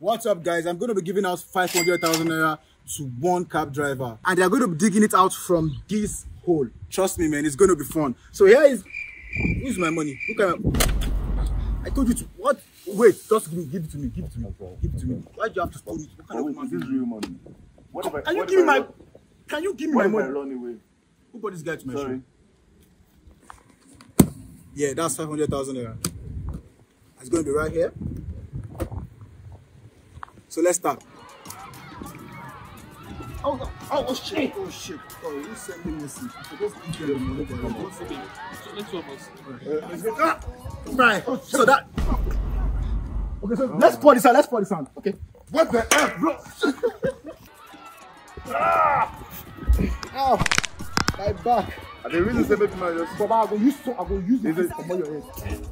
What's up, guys? I'm going to be giving out 500,000 naira to one cab driver, and they are going to be digging it out from this hole. Trust me, man, it's going to be fun. So here is, where's my money? Look at my, I told you to, what? Wait, just give it to me, give it to me, give it to me. Why do you have to steal it? What kind of is this real money? Can you give me my, can you give me my money? Run away? Who brought this guy to my Sorry. show? Yeah, that's 500,000 naira. It's going to be right here. So let's start. Oh shit! Oh shit! Oh, you sent me a message. Let's right. So that. Okay, so let's pour this out. Let's pour this out. Okay. What the F, bro? Ow! My back. Are they really saying my just? But I go use this for your head.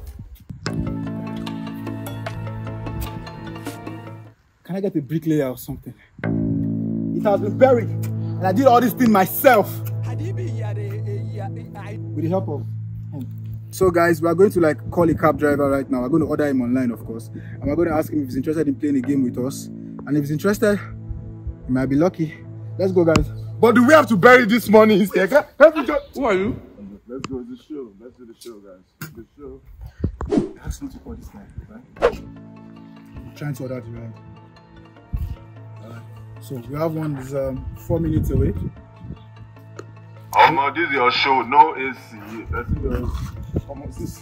Can I get a bricklayer or something? It has been buried, and I did all this thing myself with the help of him. So guys, we are going to like call a cab driver right now. We're going to order him online, of course, and we're going to ask him if he's interested in playing a game with us. And if he's interested, he might be lucky. Let's go, guys. But do we have to bury this money instead? Who are you? Let's go. It's the show. Let's do the show, guys. The show. Ask him to call this guy, right? I'm trying to order the ride. So we have one is 4 minutes away. This is your show, no AC.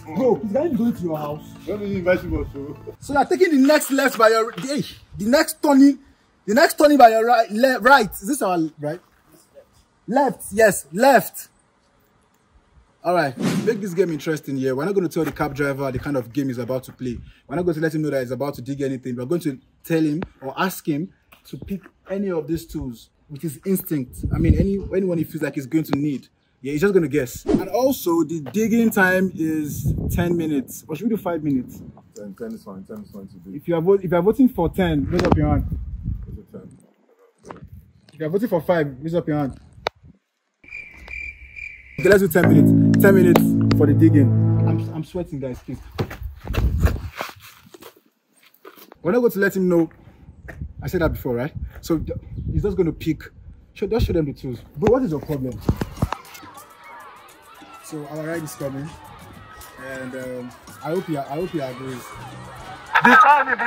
Bro, is that going to your house? Let me invite you for show. So you're taking the next left by your the next turning by your right. Right. Is this our right? Left. Yes, left. All right. Make this game interesting here. We're not going to tell the cab driver the kind of game he's about to play. We're not going to let him know that he's about to dig anything. We're going to tell him or ask him to pick any of these tools with his instinct. I mean, anyone he feels like he's going to need. Yeah, he's just going to guess. And also, the digging time is 10 minutes. Or should we do 5 minutes? 10 is fine. 10 is fine to do. If you are voting for 10, raise up your hand. If you are voting for 5, raise up your hand. Okay, let's do 10 minutes. 10 minutes for the digging. I'm sweating, guys, please. We're not going to let him know. I said that before, right? So he's just going to pick. Just show them the tools. Bro, what is your problem? So our ride is coming, and I hope he agrees. Be coming.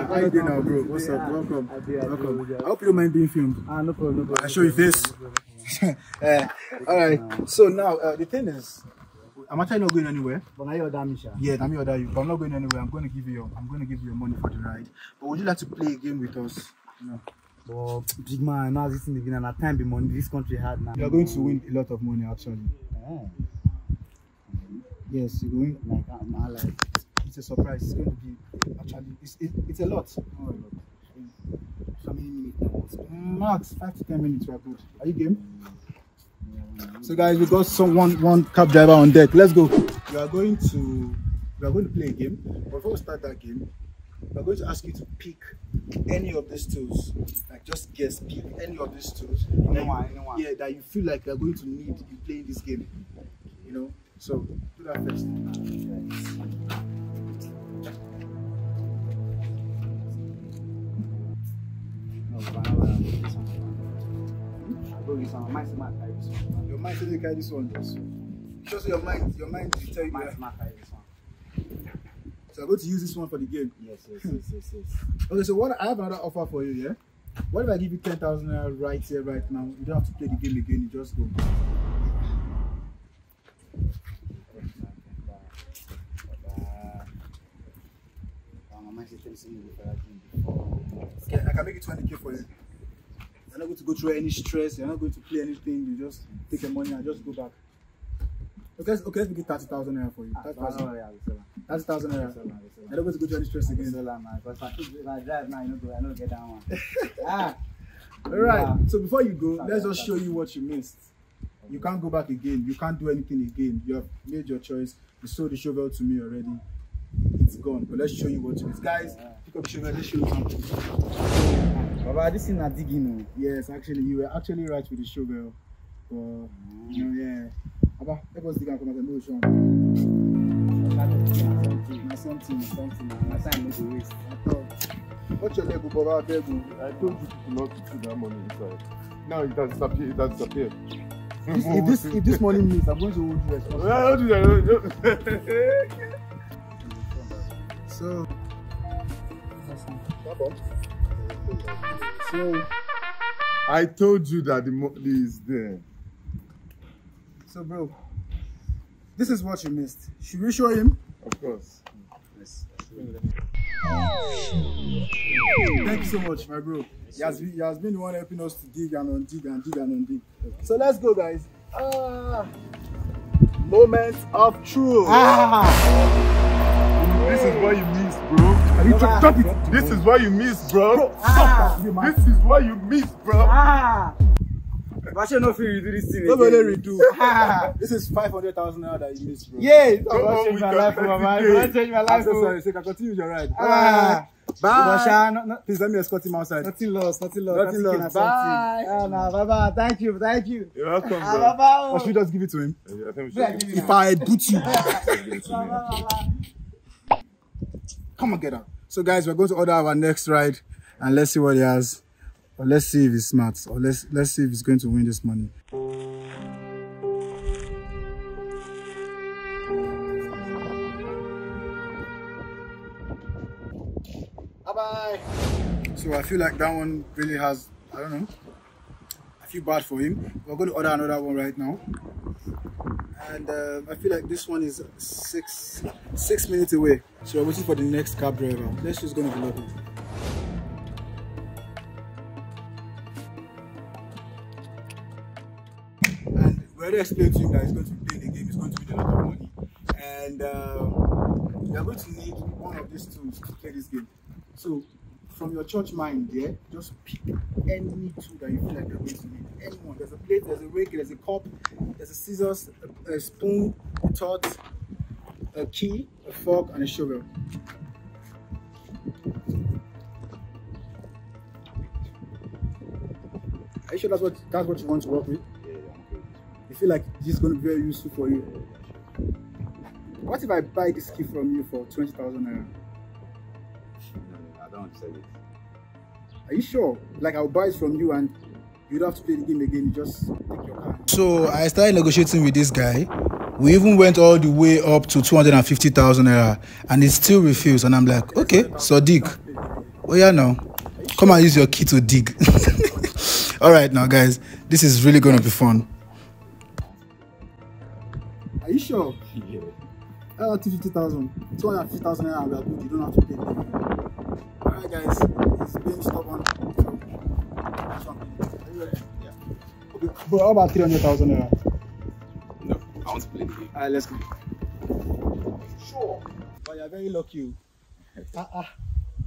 How you doing now, bro? What's up? Welcome. I hope you don't mind being filmed. No problem. I'll show you this. All right. So now the thing is, I'm actually not going anywhere. But now you're damn sure. Yeah, let me order you. But I'm not going anywhere. I'm going to give you your money for the ride. But would you like to play a game with us? No. But big man, now this thing again, and at time the money this country had now. You're going to win a lot of money actually. Oh. Yes, you're going. Like It's a surprise. It's going to be actually. It's a lot. how many minutes now? Max 5 to 10 minutes. We're good. Are you game? So guys, we got one cab driver on deck. Let's go. We are going to play a game. But before we start that game, we are going to ask you to pick any of these tools. Like just guess, pick any of these tools. Anyone. Yeah, that you feel like you're going to need in playing this game. You know. So do that first. Your mind says you carry this one. Just your mind will tell you. So I'm going to use this one for the game. Yes. Okay, so what I have another offer for you, yeah? What if I give you 10,000 naira right here, right now? You don't have to play the game again, you just go. Yeah, I can make it 20K for you. You're not going to go through any stress, you're not going to play anything, you just take the money and just go back. Okay, let's make it 30,000 naira for you. 30,000 naira. I'm not going to go through any stress again. If I drive now, I don't get that one. Alright, so before you go, let's just show you what you missed. You can't go back again. You can't do anything again. You have made your choice. You sold the shovel to me already. It's gone. But let's show you what you missed. Guys, pick up the shovel. Let's show you something. Baba, this is not digging. Yes, actually, you were actually right with the shovel. But, you know, yeah. Aba, help us dig and come and do show. Something. My time no go waste. What's your leg, Baba? I told you not to put that money inside. Now it has disappeared. If this money means, I'm going to hold you responsible. Don't do that. So, I told you that the money is there. So, bro, this is what you missed. Should we show him? Of course. Yes. Thank you so much, my bro. He has been the one helping us to dig and undig. So let's go, guys. Moment of truth. This is what you missed, bro. Stop it. This is what you missed, bro. This is what you missed, bro. Why should not feel you do this thing? Nobody redo. This is 500,000 naira that you missed, bro. Yeah, on, change we my can life, every Mama. day. I change my life. I'm so sorry. So you can continue your ride. Bye. Bye. Please let me escort him outside. Nothing lost. Nothing lost. Bye. Bye. Thank you. You're welcome, bro. Bye. Or should we just give it to him? I think we should give it If I boot you. to me. Come on, get out. So guys, we're going to order our next ride and let's see what he has. Or let's see if he's smart. Or let's see if he's going to win this money. Bye-bye. So I feel like that one really has, I don't know, I feel bad for him. We're going to order another one right now. And I feel like this one is six minutes away. So we're waiting for the next cab driver. Let's just go to the lobby. And we already explained to him that he's going to play the game, he's going to win a lot of money. And we are going to need one of these tools to play this game. So from your church mind there, just pick any tool that you feel like you're going to need. Anyone. There's a plate, there's a rake, there's a cup, there's a scissors, a spoon, a torch, a key, a fork, and a shovel. Are you sure that's what you want to work with? Yeah, You feel like this is going to be very useful for you? What if I buy this key from you for 20,000 naira? I don't want to sell it. Are you sure? Like I'll buy it from you and you don't have to play the game again, you just take your car. So I started negotiating with this guy. We even went all the way up to 250,000 naira and he still refused. And I'm like, okay, so dig. Oh yeah, now come and use your key to dig. All right, now guys, this is really going to be fun. Are you sure? Yeah. 250,000, 250,000 naira, we are good. You don't have to pay. Alright, guys, it's being stubborn. So, are you ready? Yeah. Okay, but how about 300,000 naira? No, I want to play the game. Alright, let's go. Sure. But you're very lucky.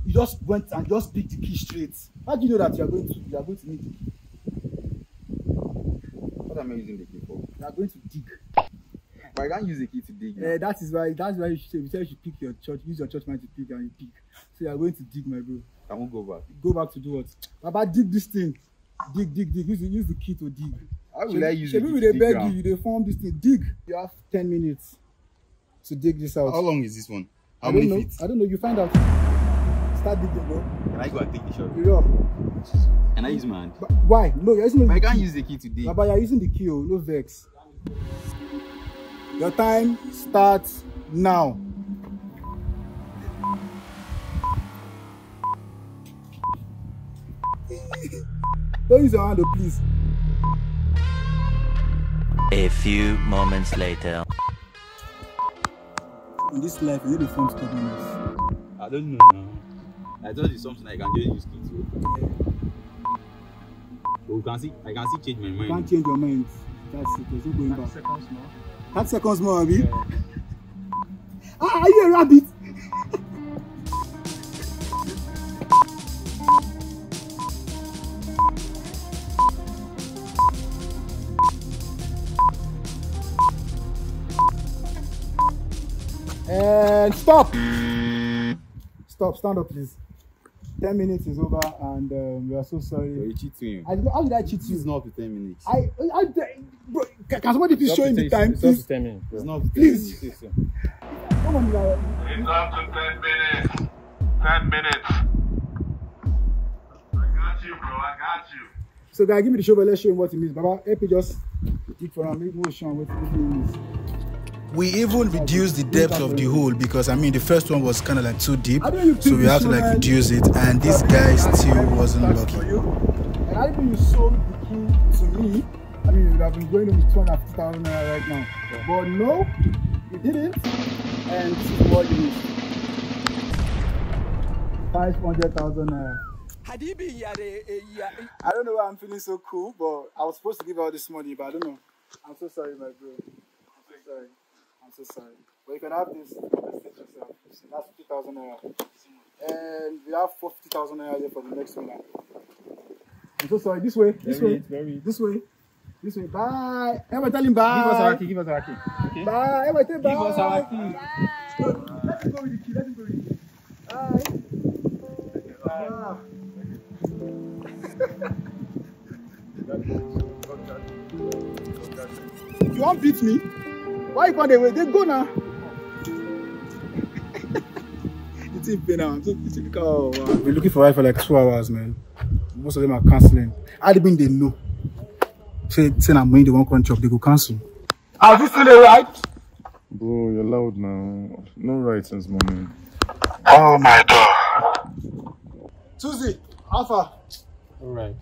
You just went and just picked the key straight. How do you know that you are going to need the key? What am I using the key for? You are going to dig. But I can't use the key to dig. That's why you should say you should pick your church, use your church mind to pick and you pick. So you are going to dig, my bro. I won't go back. Go back to do what? Baba, dig this thing. Dig. Use the key to dig. How will I use it? Maybe they beg you, they form this thing. Dig. You have 10 minutes to dig this out. How long is this one? How I many don't know. feet? I don't know. You find out. Start digging, bro. Can I go and take the shot? You're up. Can I use my hand? Why? No, you're using But the I can't key. use the key to dig. Baba, you're using the key. Oh, no vex. Your time starts now. Don't use your hand, oh, please. A few moments later. In this life, you need to form stubbornness. I don't know now. I thought it's something I can just use key to. But I can see change my mind. You can't change your mind. That's it. There's no going back. 30 seconds more, Abi. Yeah. Are you a rabbit? And stop. Stop. Stand up, please. 10 minutes is over, and we are so sorry. You're cheating. How did I cheat you? It's not up to 10 minutes. Bro, can somebody please show him the time, It's up please? to 10 minutes. It's not up to 10 Please. minutes. Come on, guys. It's up to 10 minutes. 10 minutes. I got you, bro. I got you. So, guys, give me the shovel. Let's show him what it means. Baba, help me just dig for him. Make motion what it means. We even reduced the depth of the hole because, I mean, the first one was kind of like too deep. So we have to like reduce it. And this guy still wasn't lucky. And I think you sold the key to me. I mean, you would have been going with 250,000 naira right now. Yeah. But no, you didn't. And this is what you need. 500,000 naira. I don't know why I'm feeling so cool, but I was supposed to give out this money, but I don't know. I'm so sorry, my bro. I'm so sorry. I'm so sorry. But you can have this. Compensate yourself. That's 50,000 naira. And we have 40,000 naira here for the next winner. I'm so sorry. This way. This way. This way. This way. Bye. Everybody tell him bye. Give us our key. Give us our key. Okay? Bye. Everybody tell him bye. Give us our key. Bye. Let him go with the key. Let him go with the key. Bye. Bye. If you want to beat me, why you can't they wait? They go now. It's in pain now. I'm so pissed. Oh, wow. We're looking for for like 2 hours, man. Most of them are cancelling. I didn't they know. Say I'm going to one country, they go cancel. Are you still right? Bro, you're loud now. No right since morning. Oh my God. Tuesday, Alpha. Alright.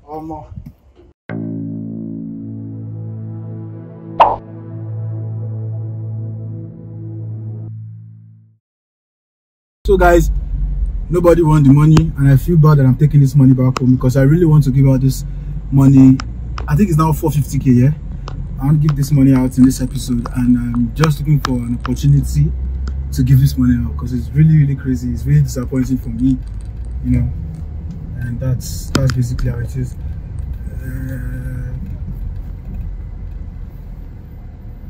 No. So guys, nobody won the money, and I feel bad that I'm taking this money back home because I really want to give out this money. I think it's now 450k, yeah? I want to give this money out in this episode, and I'm just looking for an opportunity to give this money out because it's really crazy. It's really disappointing for me, you know, and that's basically how it is.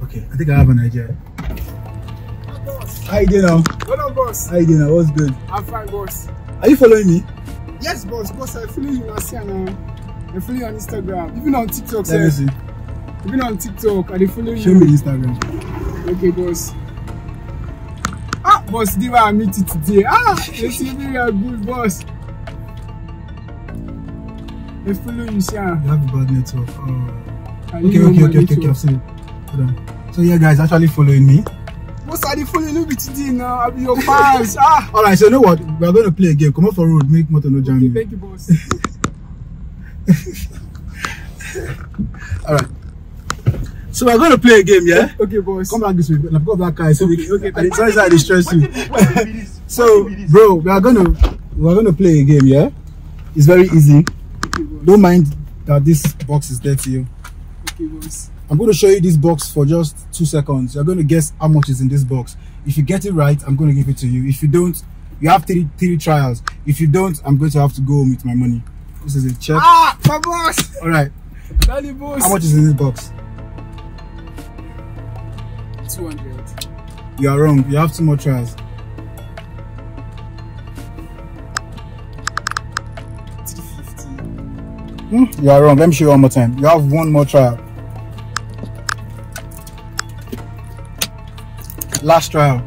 Okay, I think I have an idea. How you doing now? What up, boss? How you doing now? What's good? I'm fine, boss. Are you following me? Yes, boss. Boss, I follow you last year now. I follow you on Instagram. Even on TikTok, Let me see. Even on TikTok, I follow you. Show me Instagram. Okay, boss. Ah, boss, this I meet you today. Ah, you see me, you're good, boss. I follow you, sir. You have a bad network. Okay. I've seen it. Hold on. So yeah, guys, actually following me. Boss, I follow you today now. I'll be your fans. Ah. All right. So you know what? We are going to play a game. Come up for road. Make motor no jam. Thank you, boss. All right. So we're going to play a game, yeah? Okay, boss. Come back this way. I've got that car. So Okay. sorry, I distress you. So, bro, we're gonna play a game, yeah? It's very easy. Okay, boss. Don't mind that this box is there to you. Okay, boss. I'm going to show you this box for just 2 seconds. You're going to guess how much is in this box. If you get it right, I'm going to give it to you. If you don't, you have three trials. If you don't, I'm going to have to go home with my money. This is a check. Ah, my boss. All right. Daddy, boss. How much is in this box? 200. You are wrong. You have 2 more trials. 350. You are wrong. Let me show you one more time. You have 1 more trial. Last trial.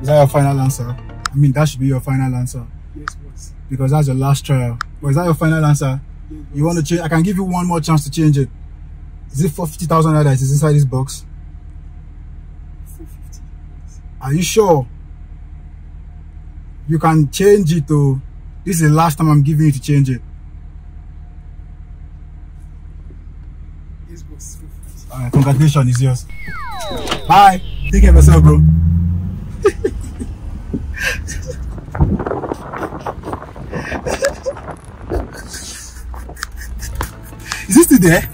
Is that your final answer? I mean, that should be your final answer. Yes, boss. Because that's your last trial. But is that your final answer? Yes, You want to change? I can give you 1 more chance to change it. Is it for 50,000 naira that is inside this box? 450. Yes. Are you sure? You can change it though. This is the last time I'm giving you to change it. Yes, boss. 450. Alright, congratulations, it's yours. Bye. Take care of yourself, bro. Is this still there?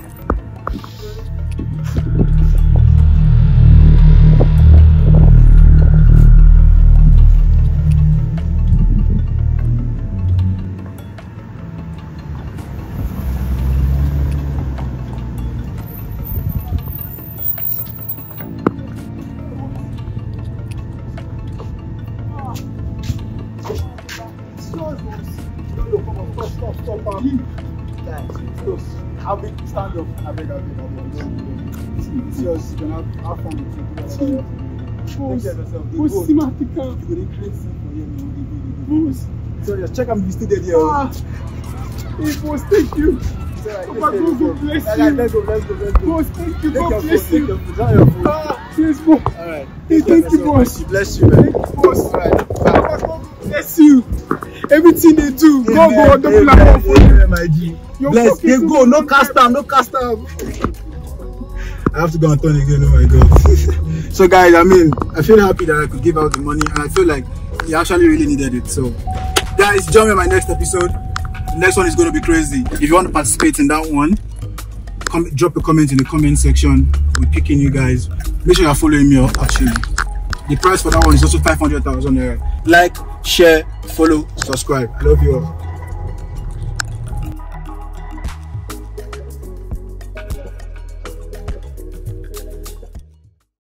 I'll be stand up. I beg. It's yours. You can have fun with it. Boss, Simatica. You will create something for you. Boss. Sorry, check I'm still there. Hey, boss, thank you. Papa, God bless you. Let's go. Boss, thank you. God bless you. Yes, boss. Alright. Hey, thank you, boss. Bless you, man. Boss. Alright. Papa, God bless you. Everything they do, God go on double like for you. My G. Your Bless. pocket They too go. No cast down. I have to go and turn again. Oh my God. So guys, I feel happy that I could give out the money, and I feel like he actually really needed it. So guys, join me in my next episode. The next one is going to be crazy. If you want to participate in that one, drop a comment in the comment section. We're picking you guys. Make sure you're following me up. Actually, the price for that one is also 500,000 naira. Like, share, follow, subscribe. I love you all.